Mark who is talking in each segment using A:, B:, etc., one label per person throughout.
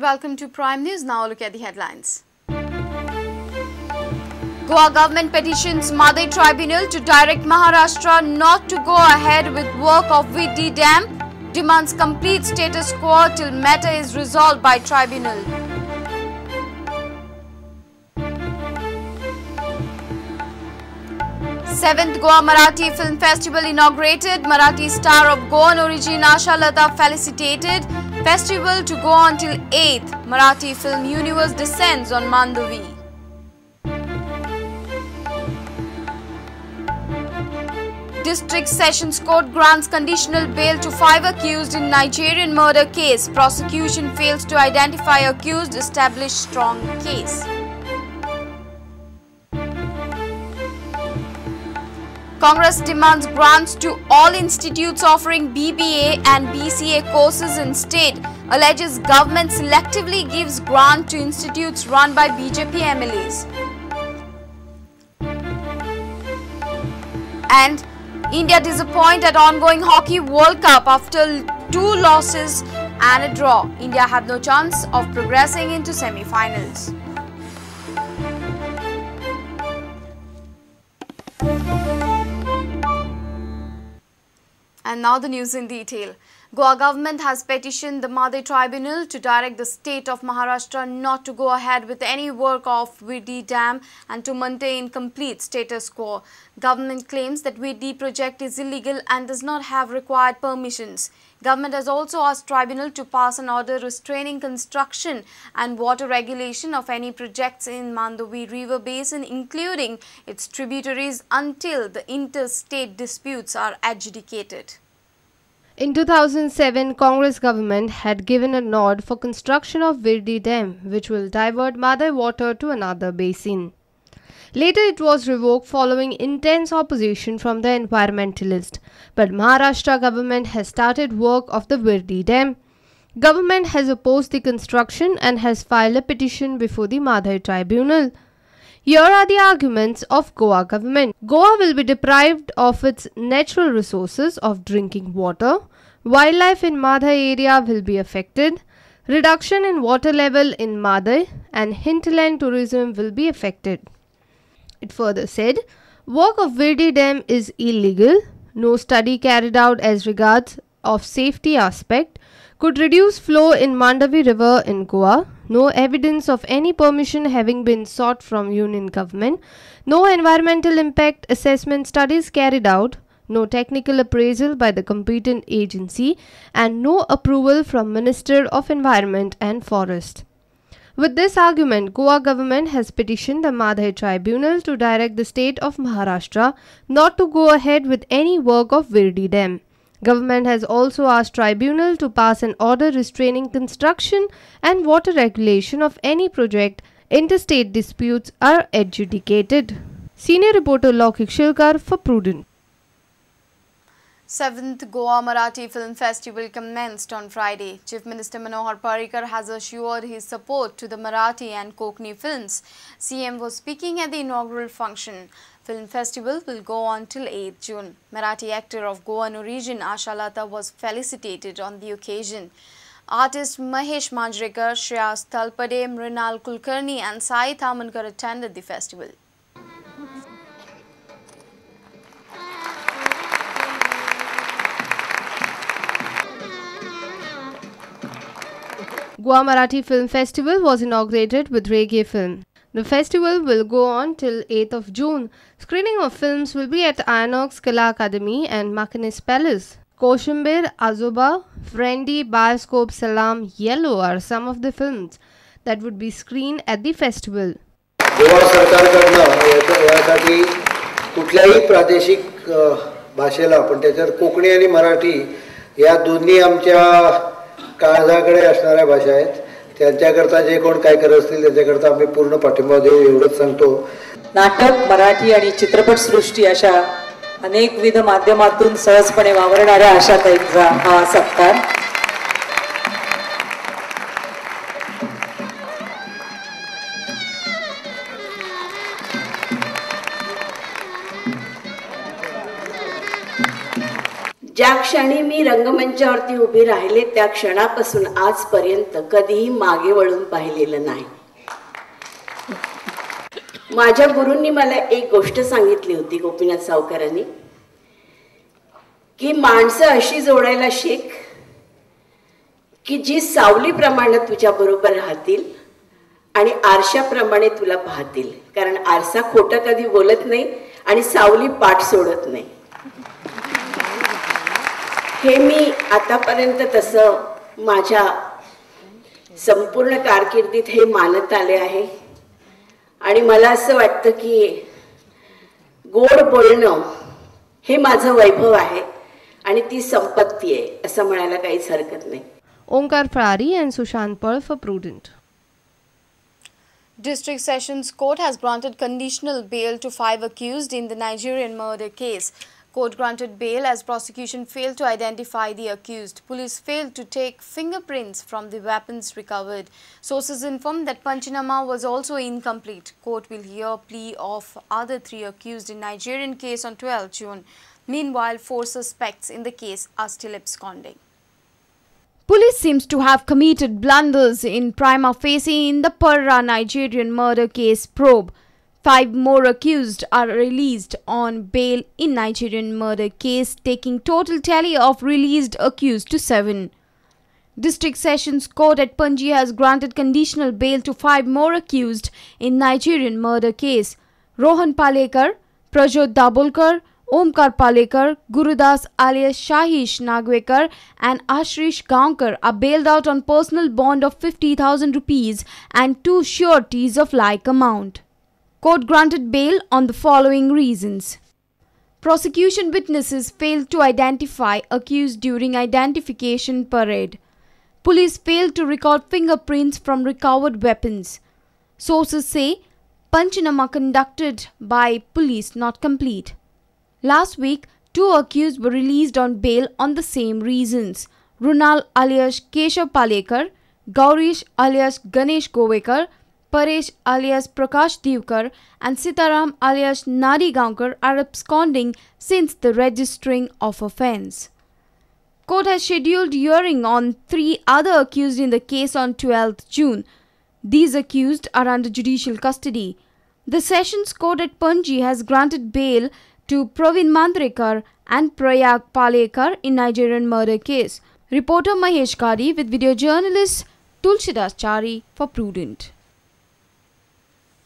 A: and welcome to Prime News. Now look at the headlines. Goa government petitions Mhadei tribunal to direct Maharashtra not to go ahead with work of VIRDI dam, demands complete status quo till matter is resolved by tribunal. Seventh Goa Marathi Film Festival inaugurated. Marathi star of Goan origin Asha Lata felicitated. Festival to go until 8th. Marathi film universe descends on Mandavi. District Sessions Court grants conditional bail to 5 accused in Nigerian murder case. Prosecution fails to identify accused, establish strong case. Congress demands grants to all institutes offering BBA and BCA courses in state. Alleges government selectively gives grant to institutes run by BJP MLAs. And India disappoint at ongoing Hockey World Cup after 2 losses and a draw. India have no chance of progressing into semi-finals. And now the news in detail. Goa government has petitioned the Mhadei tribunal to direct the state of Maharashtra not to go ahead with any work of VIRDI dam and to maintain complete status quo. Government claims that VIRDI project is illegal and does not have required permissions. Government has also asked tribunal to pass an order restraining construction and water regulation of any projects in Mandavi River Basin, including its tributaries, until the interstate disputes are adjudicated.
B: In 2007, Congress government had given a nod for construction of VIRDI dam, which will divert Mhadei water to another basin. Later, it was revoked following intense opposition from the environmentalists. But Maharashtra government has started work of the VIRDI dam. Government has opposed the construction and has filed a petition before the Mhadei tribunal. Here are the arguments of Goa government. Goa will be deprived of its natural resources of drinking water. Wildlife in Mhadei area will be affected. Reduction in water level in Mhadei and hinterland tourism will be affected. It further said, work of VIRDI dam is illegal. No study carried out as regards of safety aspect could reduce flow in Mandavi river in Goa. No evidence of any permission having been sought from Union government. No environmental impact assessment studies carried out. No technical appraisal by the competent agency and no approval from Minister of Environment and Forest. With this argument, Goa government has petitioned the Mhadei tribunal to direct the state of Maharashtra not to go ahead with any work of VIRDI dam. Government has also asked tribunal to pass an order restraining construction and water regulation of any project interstate disputes are adjudicated. Senior reporter Laukik Shilkar for Prudent.
A: 7th Goa Marathi Film Festival commenced on Friday. Chief Minister Manohar Parrikar has assured his support to the Marathi and Konkani films. CM was speaking at the inaugural function. Film festival will go on till 8th June. Marathi actor of Goan origin Asha Lata was felicitated on the occasion. Artist Mahesh Manjrekar, Shreyas Talpade, Mrinal Kulkarni and Sai Thamankar attended the festival.
B: Goa Marathi Film Festival was inaugurated with reggae film. The festival will go on till 8th of June. Screening of films will be at Inox Kala Academy and Makinis Palace. Koshimbir, Azoba, Friendly, Bioscope, Salam, Yellow are some of the films that would be screened at the festival.
C: Goa सरकारकडनं यासाठी कुठल्याही प्रादेशिक भाषेला पण त्याच्यात कोकणी आणि मराठी या दोन्ही आमच्या काळजाकडे असणाऱ्या भाषा आहेत. त्यांच्याकरता जे कोण काय करत असतील त्याच्याकरता आम्ही पूर्ण पाठिंबा देऊ एवढंच सांगतो.
D: नाटक, मराठी आणि चित्रपटसृष्टी अशा अनेकविध माध्यमातून सहजपणे वावरणाऱ्या आशाताईंचा हा सत्कार.
E: ज्या क्षणी मी रंगमंचावरती उभी राहिले त्या क्षणापासून आजपर्यंत कधीही मागे वळून पाहिलेलं नाही. माझ्या गुरूंनी मला एक गोष्ट सांगितली होती, गोपीनाथ सावकारांनी, की माणसं अशी जोडायला शिक की जी सावलीप्रमाणे तुझ्या बरोबर राहतील आणि आरशाप्रमाणे तुला पाहतील, कारण आरसा खोटं कधी बोलत नाही आणि सावली पाठ सोडत नाही. हे मी आतापर्यंत तसं माझ्या संपूर्ण कारकिर्दीत हे मानत आले आहे. आणि मला असं वाटतं की गोड बोलणं हे माझं वैभव आहे आणि ती संपत्ती आहे असं म्हणायला काहीच हरकत नाही.
B: Omkar Farari and Sushant Pearl for Prudent.
A: District Sessions Court has granted conditional bail to 5 accused in the Nigerian murder case. Court granted bail as prosecution failed to identify the accused. Police failed to take fingerprints from the weapons recovered. Sources informed that Panchanama was also incomplete. Court will hear plea of other 3 accused in Nigerian case on 12 June. Meanwhile, 4 suspects in the case are still absconding. Police seems to have committed blunders in prima facie in the Parra Nigerian murder case probe. 5 more accused are released on bail in Nigerian murder case, taking total tally of released accused to 7. District Sessions Court at Panji has granted conditional bail to 5 more accused in Nigerian murder case. Rohan Palekar, Prajot Dabholkar, Omkar Palekar, Gurudas alias Shahish Nagwekar and Ashrish Gaonkar are bailed out on personal bond of 50,000 rupees and 2 sureties of like amount. Court granted bail on the following reasons. Prosecution witnesses failed to identify accused during identification parade. Police failed to record fingerprints from recovered weapons. Sources say Panchanama conducted by police not complete. Last week, 2 accused were released on bail on the same reasons. Runal alias Keshav Palekar, Gaurish alias Ganesh Govekar, Paresh alias Prakash Divkar and Sitaram alias Nadi Gaonkar are absconding since the registering of offence. Court has scheduled hearing on 3 other accused in the case on 12th June. These accused are under judicial custody. The Sessions Court at Panji has granted bail to Praveen Mandrekar and Prayag Palekar in Nigerian murder case. Reporter Mahesh Kari with video journalist Tulsidas Chari for Prudent.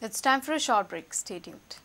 A: It's time for a short break. Stay tuned.